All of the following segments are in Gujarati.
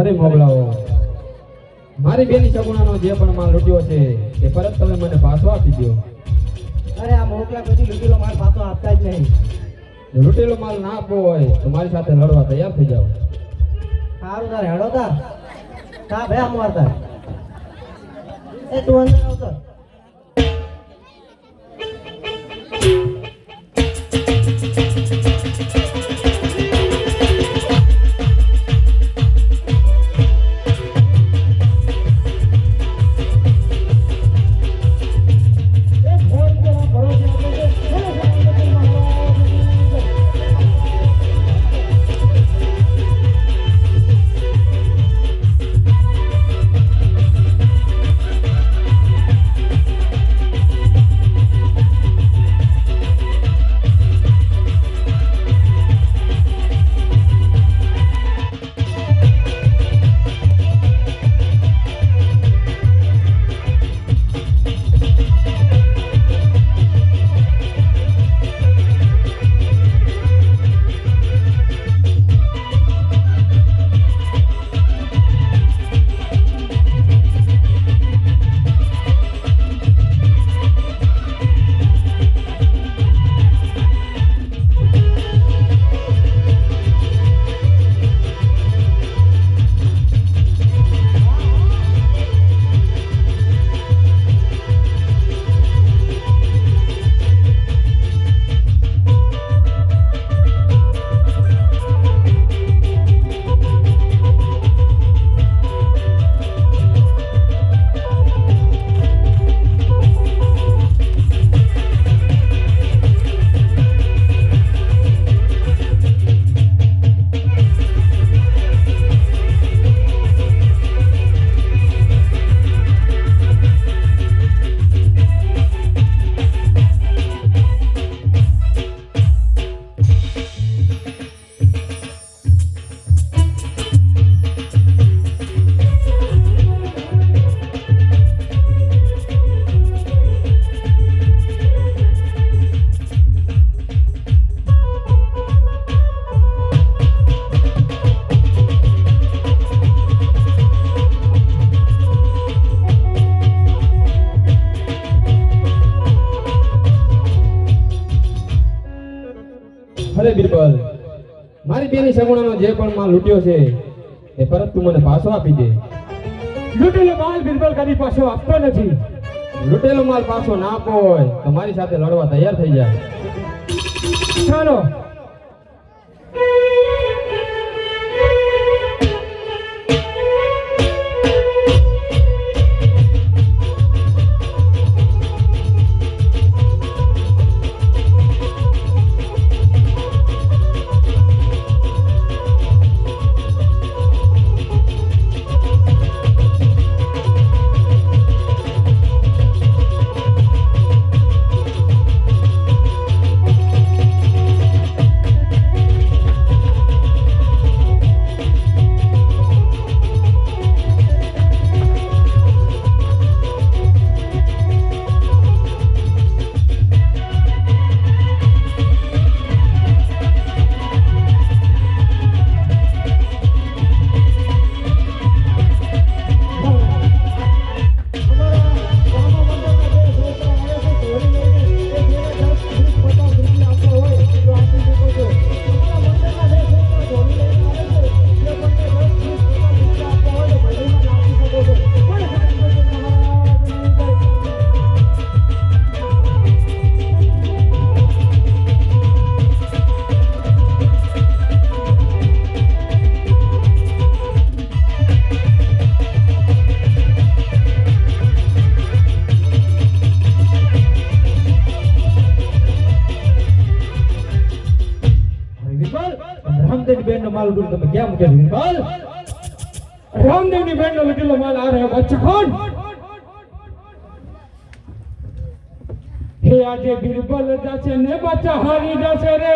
અરે મોગલાઓ, મારી બેની સગુણાનો જે પણ માલ લૂટ્યો છે તે પરત તમે મને પાછો આપી દો. અરે આ મોકલા પછી લૂંટેલો માલ પાછો આપતા જ નહીં. જો લૂંટેલો માલ ના આપવો હોય તો મારી સાથે લડવા તૈયાર થઈ જાઓ. સારું તારે હેડો તાર તા ભાઈ આમ વારતા એ તું અંદર આવતો. અરે બિરબલ, મારી બેની સગુણાનો જે પણ માલ લૂટ્યો છે એ પરત તું મને પાછો આપી દે. લૂંટેલો માલ બિરબલ કદી પાછો આપતો નથી. લૂંટેલો માલ પાછો ના આપવો હોય તો મારી સાથે લડવા તૈયાર થઈ જાય. ચાલો. રામદેવની બેનનો માલ લૂંટી તમે ક્યાં મૂક્યો બિરબલ? રામદેવની બેનનો લૂંટેલો માલ આ રહ્યો બચ્ચા. હે આજે બિરબલ જશે ને બચ્ચા હારી જશે રે.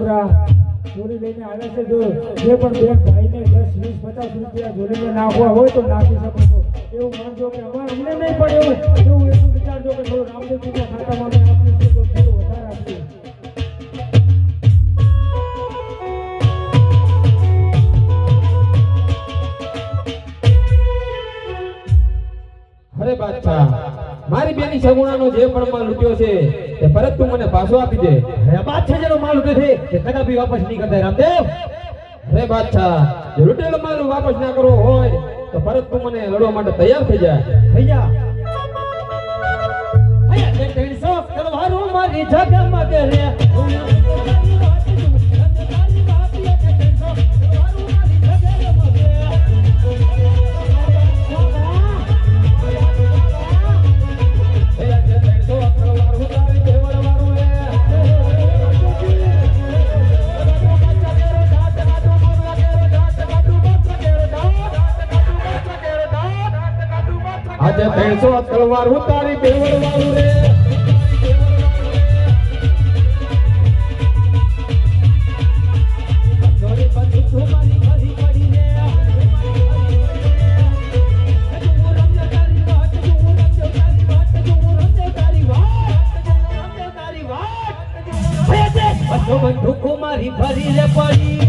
છોકરા ચોરી લઈને આવ્યા છે. જો જે પણ બેન ભાઈને 10, 20, 50 રૂપિયા જોડીને નાખવા હોય તો નાખી શકો છો. એવું માનજો કે અમને નહીં પડે એવું એટલું વિચારજો કે થોડું રામદેવજીના ખાતામાં અમે આપીએ છીએ તો થોડું વધારે આપીએ. અરે બાદશાહ, મારી બેની સગુણાનો જે પણ માલ લૂટ્યો છે તે પરત તું મને પાછો આપી દે. અરે બાદશાહ જેનો માલ લૂટ્યો છે તે કદાપી વાપસ નહીં કરતા રામદેવ. અરે બાદશાહ, જો લૂંટેલો માલ વાપસ ના કરવો હોય તો પરત તું મને લડવા માટે તૈયાર થઈ જા. થઈ જા. હયા તે 300 તલવારો મારી જગમગ રે. આજે 300 તલવાર ઉતારી બેવડ વાળું રે. બંદૂકો મારી ભરી લે પડી.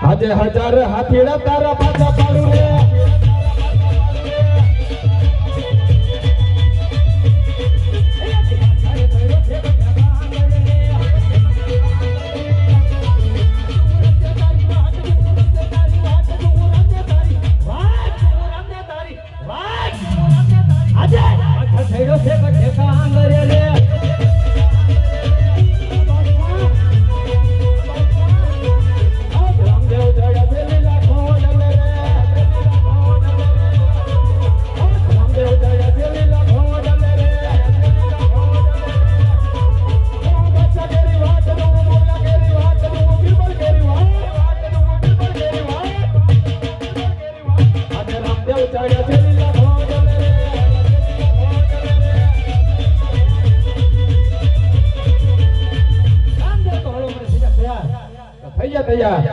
આજે 1000 હાથીડા તારા પાછા પાડું રે. થઈ જા તૈયાર.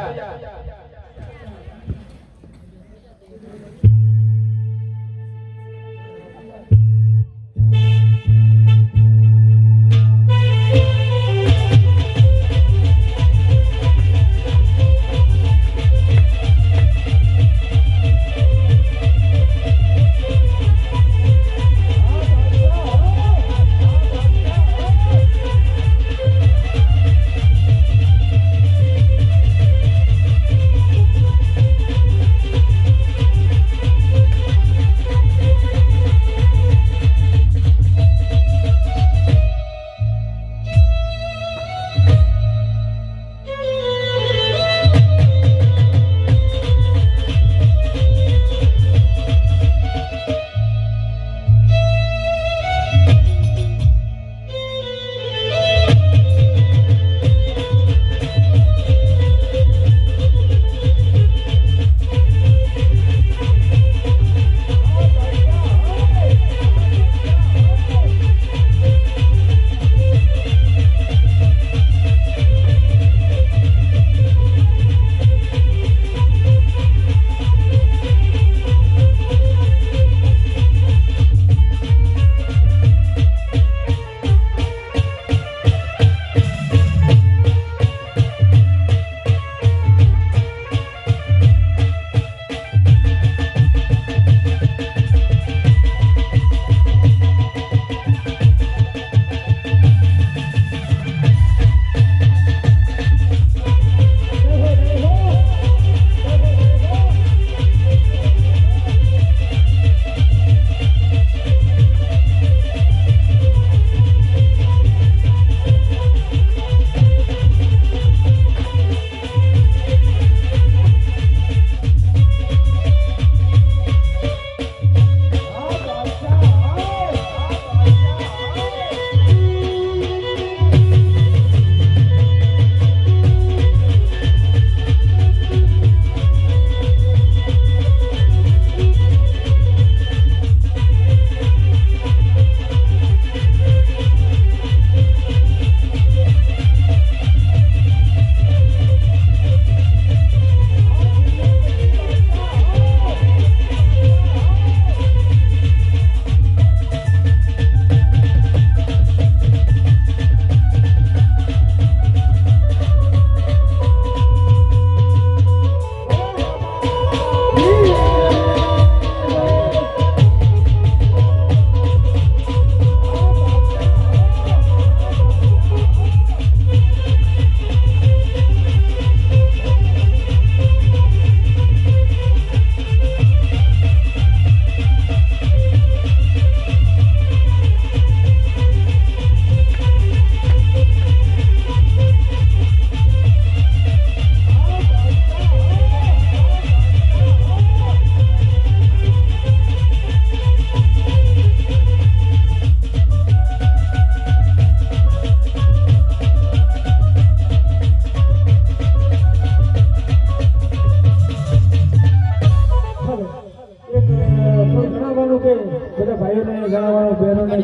જણાવવાનો બહેનોને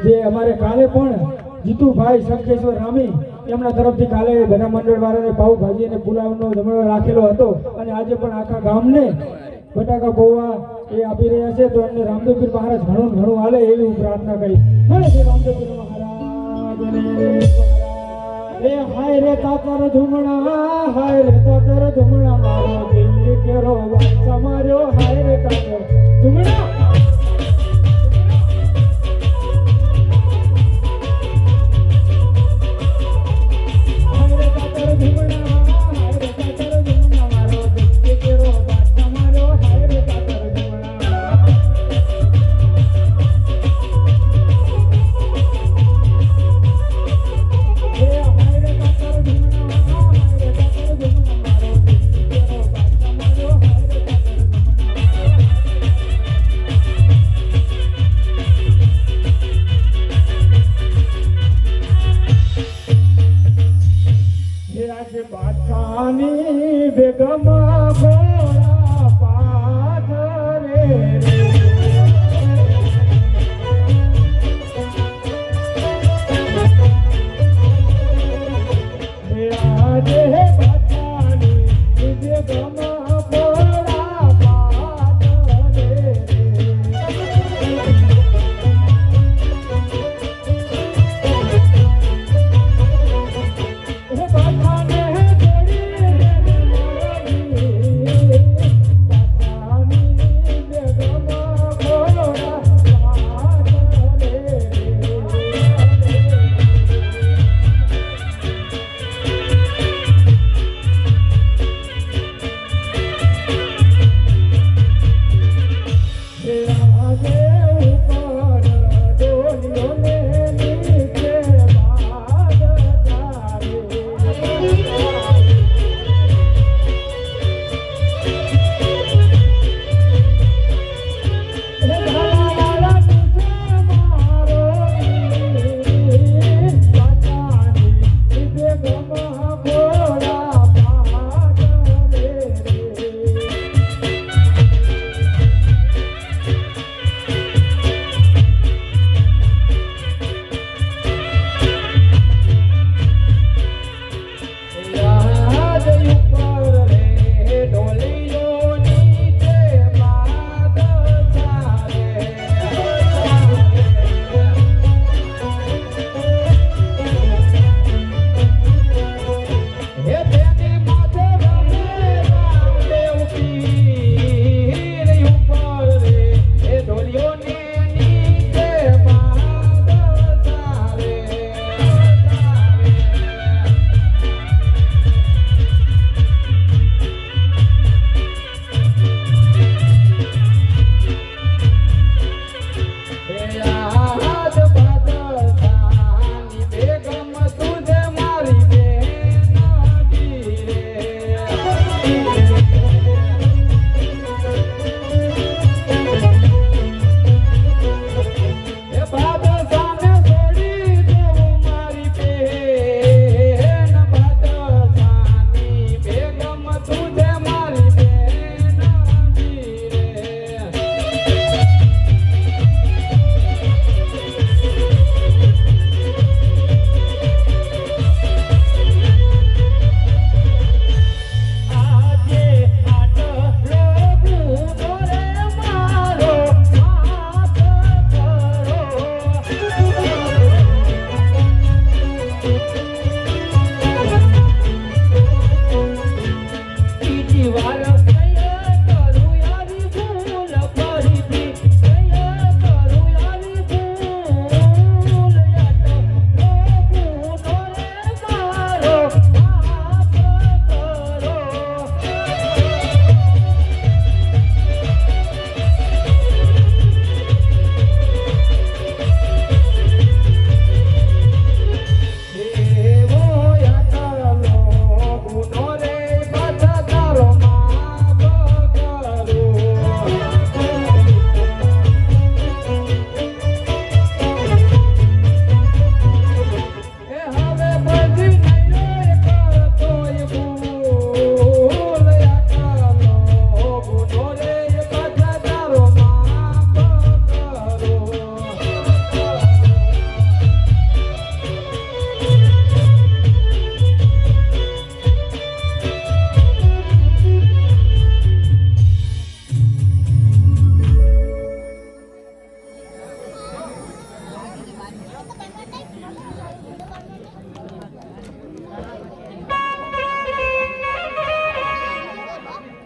જે અમારે કાલે પણ જીતુભાઈ શંખેશ્વર રામી એમના તરફથી કાલે બધા મંડળવાળાને પાઉભાજી અને પુલાવનો જમણવાર રાખેલો હતો અને આજે પણ આખા ગામને બટાકા પૌવા એ આપી રહ્યા છે. તો એમને રામદેવપીર મહારાજ ઘણું હાલે એવી હું પ્રાર્થના કરી. મળે છે રામદેવપીર મહારાજ એ હાય રે તાતર ધુમણા, હાય રે તાતર ધુમણા, મારો દિલ કેરો વાત તમારો હાય